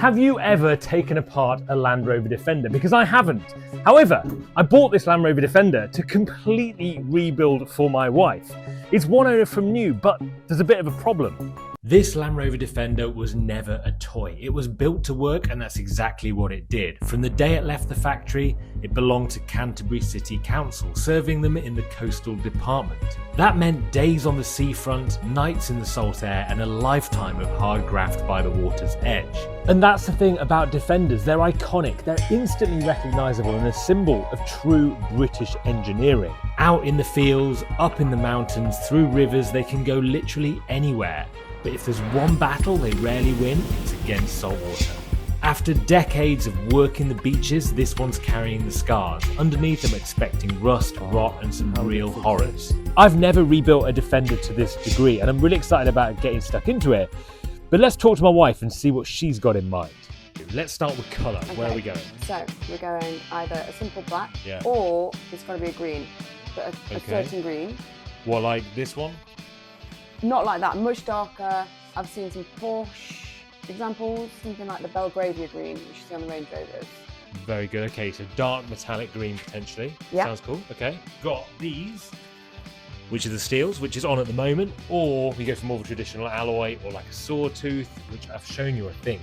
Have you ever taken apart a Land Rover Defender? Because I haven't. However, I bought this Land Rover Defender to completely rebuild for my wife. It's one owner from new, but there's a bit of a problem. This Land Rover Defender was never a toy. It was built to work, and that's exactly what it did. From the day it left the factory, it belonged to Canterbury City Council, serving them in the coastal department. That meant days on the seafront, nights in the salt air, and a lifetime of hard graft by the water's edge. And that's the thing about Defenders, they're iconic, they're instantly recognisable and a symbol of true British engineering. Out in the fields, up in the mountains, through rivers, they can go literally anywhere. But if there's one battle they rarely win, it's against saltwater. After decades of working the beaches, this one's carrying the scars. Underneath them expecting rust, rot and some real horrors. I've never rebuilt a Defender to this degree and I'm really excited about getting stuck into it. But let's talk to my wife and see what she's got in mind. Let's start with colour. Okay. Where are we going? So we're going either a simple black or it's got to be a green, but a certain green. What, like this one? Not like that, much darker. I've seen some Porsche examples, something like the Belgravia green, which you see on the Range Rovers. Very good, okay, so dark metallic green potentially. Yeah. Sounds cool, okay. Got these, which are the steels, which is on at the moment, or we go for more of a traditional alloy, or like a sawtooth, which I've shown you, I think.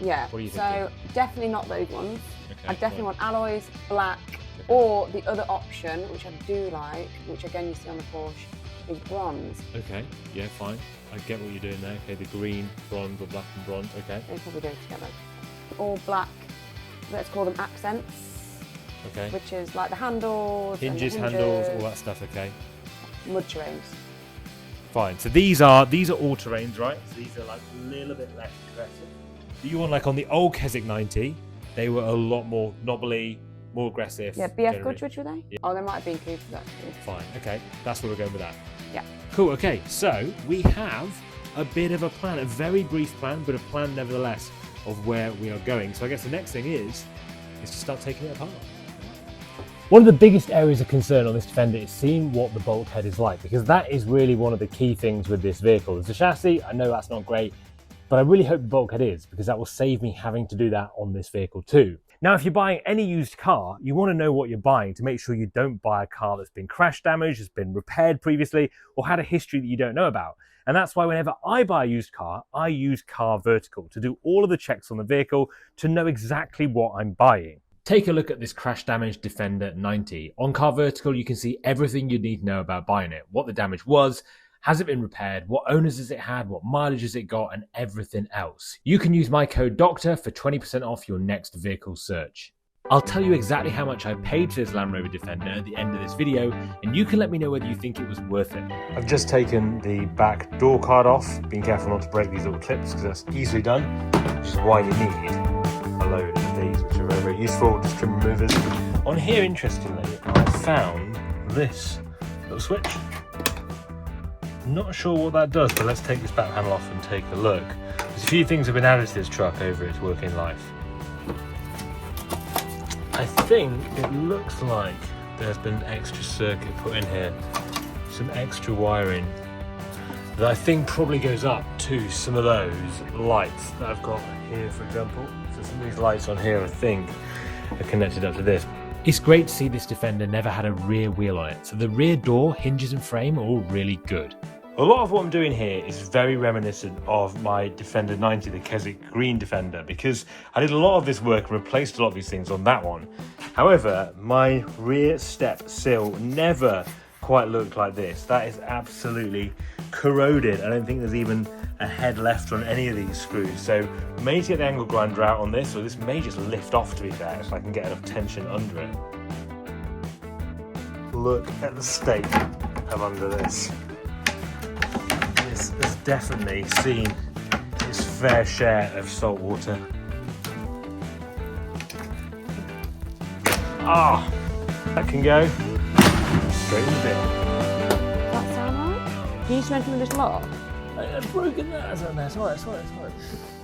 Yeah, what are you so definitely not those ones. Okay, I definitely want alloys, black, or the other option, which I do like, which again you see on the Porsche, is bronze. Okay, yeah, fine. I get what you're doing there. Okay, the green, bronze, or black and bronze, okay. They probably go together. All black, let's call them accents. Okay. Which is like the handles, hinges, handles, all that stuff, okay. Mud terrains. Fine, so these are all terrains, right? So these are like a little bit less aggressive. You want like on the old Keswick 90, they were a lot more knobbly, more aggressive. Yeah, BF Goodrich were they? Yeah. Oh, they might have been Coopers actually. Fine, okay, that's where we're going with that. Yeah. Cool, okay, so we have a bit of a plan, a very brief plan, but a plan nevertheless of where we are going. So I guess the next thing is to start taking it apart. One of the biggest areas of concern on this Defender is seeing what the bulkhead is like, because that is really one of the key things with this vehicle. There's the chassis, I know that's not great, but I really hope the bulkhead is, because that will save me having to do that on this vehicle too. Now, if you're buying any used car, you want to know what you're buying to make sure you don't buy a car that's been crash damaged, has been repaired previously, or had a history that you don't know about. And that's why whenever I buy a used car, I use Car Vertical to do all of the checks on the vehicle to know exactly what I'm buying. Take a look at this crash damaged Defender 90. On Car Vertical, you can see everything you need to know about buying it, what the damage was, has it been repaired, what owners has it had, what mileage has it got, and everything else. You can use my code DOCTOR for 20% off your next vehicle search. I'll tell you exactly how much I paid for this Land Rover Defender at the end of this video, and you can let me know whether you think it was worth it. I've just taken the back door card off, being careful not to break these little clips because that's easily done, which is why you need a load of these, which are very, very useful, just trim removers. On here, interestingly, I found this little switch. Not sure what that does, but let's take this back panel off and take a look. There's a few things have been added to this truck over its working life. I think it looks like there's been an extra circuit put in here, some extra wiring that I think probably goes up to some of those lights that I've got here, for example. So some of these lights on here, I think, are connected up to this. It's great to see this Defender never had a rear wheel on it, so the rear door, hinges and frame are all really good. A lot of what I'm doing here is very reminiscent of my Defender 90, the Keswick Green Defender, because I did a lot of this work and replaced a lot of these things on that one. However, my rear step sill never quite looked like this. That is absolutely corroded. I don't think there's even a head left on any of these screws. So I may need to get the angle grinder out on this, or this may just lift off, to be fair, so I can get enough tension under it. Look at the state of under this. This has definitely seen its fair share of salt water. Ah, that can go straight in the bin. Does that sound right? Can you strengthen with this lock? I've broken that. It's alright, it's alright.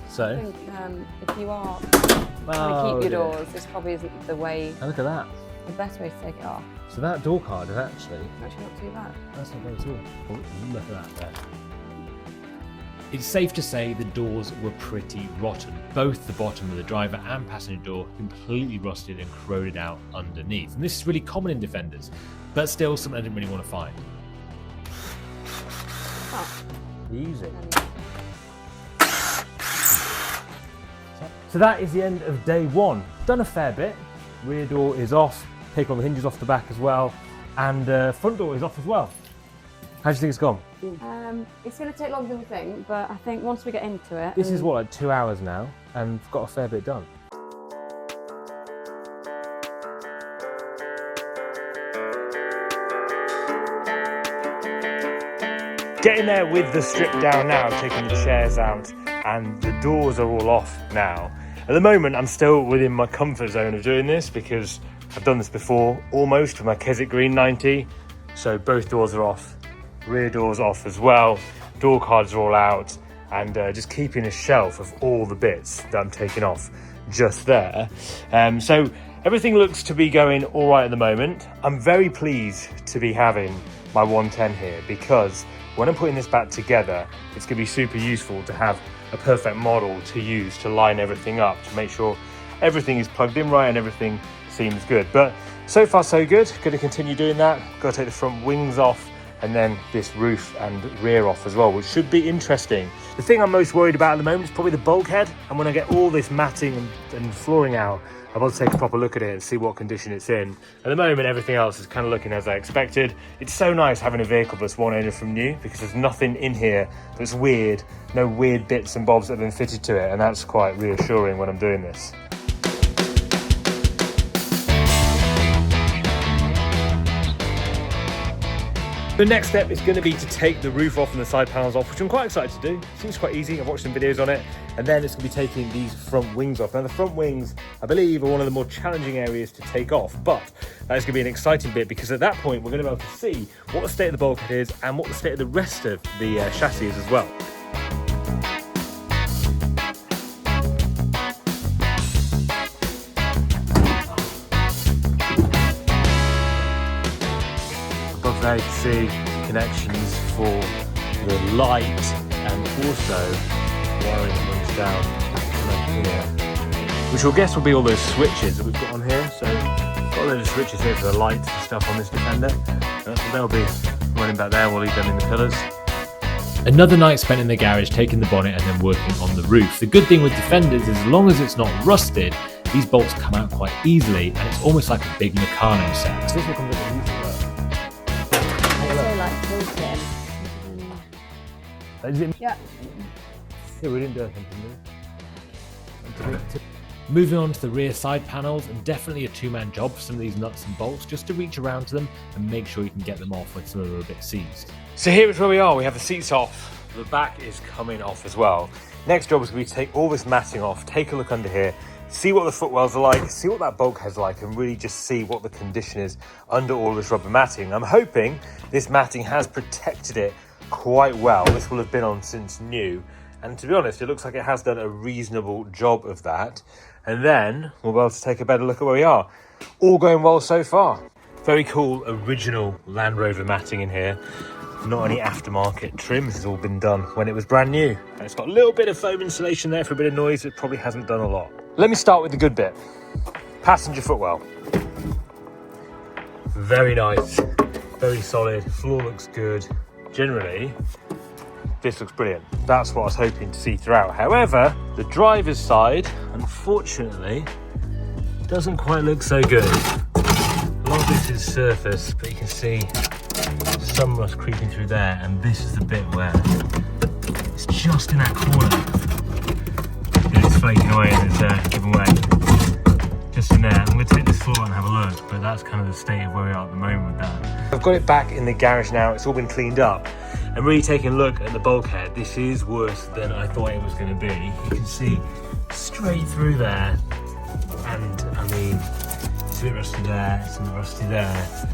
So? I think if you are trying to keep your doors, this probably isn't the way. Oh, look at that. The best way to take it off. So that door card is actually not too bad. That's not bad at all. Oh, look at that there. It's safe to say the doors were pretty rotten. Both the bottom of the driver and passenger door completely rusted and corroded out underneath. And this is really common in Defenders, but still something I didn't really want to find. Easy. So that is the end of day one. Done a fair bit. Rear door is off, take all the hinges off the back as well, and front door is off as well. How do you think it's gone? It's going to take longer than we think, but I think once we get into it... This is what, like 2 hours now, and we've got a fair bit done. Getting there with the strip down now, taking the chairs out, and the doors are all off now. At the moment, I'm still within my comfort zone of doing this because I've done this before, almost, with my Keswick Green 90. So both doors are off, rear doors off as well, door cards are all out, and just keeping a shelf of all the bits that I'm taking off just there. So everything looks to be going all right at the moment. I'm very pleased to be having my 110 here because when I'm putting this back together, it's going to be super useful to have a perfect model to use to line everything up, to make sure everything is plugged in right and everything seems good. But so far so good. Going to continue doing that. Got to take the front wings off and then this roof and rear off as well, which should be interesting. The thing I'm most worried about at the moment is probably the bulkhead, and when I get all this matting and flooring out, I want to take a proper look at it and see what condition it's in. At the moment, everything else is kind of looking as I expected. It's so nice having a vehicle that's one owner from new because there's nothing in here that's weird, no weird bits and bobs that have been fitted to it, and that's quite reassuring when I'm doing this. The next step is going to be to take the roof off and the side panels off, which I'm quite excited to do. Seems quite easy. I've watched some videos on it. And then it's going to be taking these front wings off. Now the front wings, I believe, are one of the more challenging areas to take off, but that is going to be an exciting bit because at that point we're going to be able to see what the state of the bulkhead is and what the state of the rest of the chassis is as well. There you can see connections for the light and also wiring that runs down here, which I guess will be all those switches that we've got on here. So got a load of switches here for the lights and stuff on this Defender. So they'll be running back there. We'll leave them in the pillars. Another night spent in the garage taking the bonnet and then working on the roof. The good thing with Defenders is as long as it's not rusted, these bolts come out quite easily and it's almost like a big Meccano set. So this will come with the roof. Is it? Yeah. Yeah, we didn't do anything. Moving on to the rear side panels, and definitely a two-man job for some of these nuts and bolts, just to reach around to them and make sure you can get them off when some of them are a bit seized. So here is where we are. We have the seats off. The back is coming off as well. Next job is going to be to take all this matting off, take a look under here, see what the footwells are like, see what that bulkhead's like, and really just see what the condition is under all this rubber matting. I'm hoping this matting has protected it quite well. This will have been on since new, and to be honest, it looks like it has done a reasonable job of that. And then we'll be able to take a better look at where we are. All going well so far. Very cool original Land Rover matting in here. Not any aftermarket trim. This has all been done when it was brand new. And it's got a little bit of foam insulation there for a bit of noise. It probably hasn't done a lot. Let me start with the good bit. Passenger footwell. Very nice. Very solid. Floor looks good. Generally, this looks brilliant. That's what I was hoping to see throughout. However, the driver's side, unfortunately, doesn't quite look so good. A lot of this is surface, but you can see some rust creeping through there, and this is the bit where it's just in that corner. It's flaking away and it's giving way. Just in there. I'm going to take this floor and have a look, but that's kind of the state of where we are at the moment with that. I've got it back in the garage now. It's all been cleaned up. And really taking a look at the bulkhead, this is worse than I thought it was going to be. You can see straight through there, and I mean, it's a bit rusty there, it's a bit rusty there.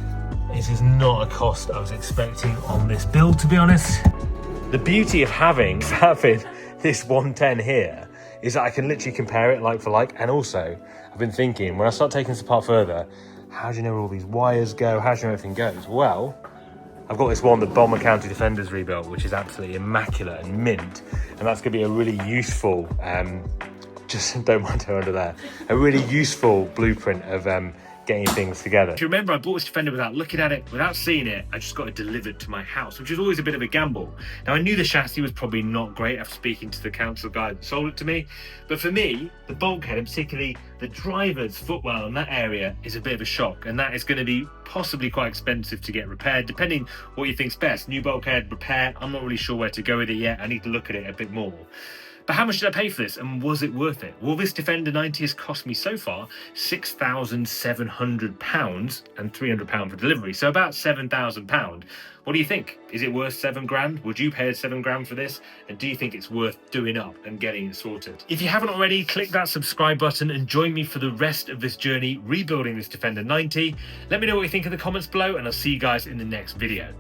This is not a cost I was expecting on this build, to be honest. The beauty of having this 110 here is that I can literally compare it like for like, and also I've been thinking, when I start taking this apart further, how do you know where all these wires go? How do you know everything goes? Well, I've got this one that Bomber County Defenders rebuilt, which is absolutely immaculate and mint, and that's going to be a really useful, just don't mind her under there, a really useful blueprint of getting things together. If you remember, I bought this Defender without looking at it, without seeing it. I just got it delivered to my house, which is always a bit of a gamble. Now, I knew the chassis was probably not great after speaking to the council guy that sold it to me, but for me, the bulkhead, and particularly the driver's footwell in that area, is a bit of a shock, and that is going to be possibly quite expensive to get repaired, depending what you think's best. New bulkhead, repair, I'm not really sure where to go with it yet. I need to look at it a bit more. But how much did I pay for this, and was it worth it? Well, this Defender 90 has cost me so far £6,700 and £300 for delivery, so about £7,000. What do you think? Is it worth £7,000? Would you pay £7,000 for this? And do you think it's worth doing up and getting it sorted? If you haven't already, click that subscribe button and join me for the rest of this journey rebuilding this Defender 90. Let me know what you think in the comments below, and I'll see you guys in the next video.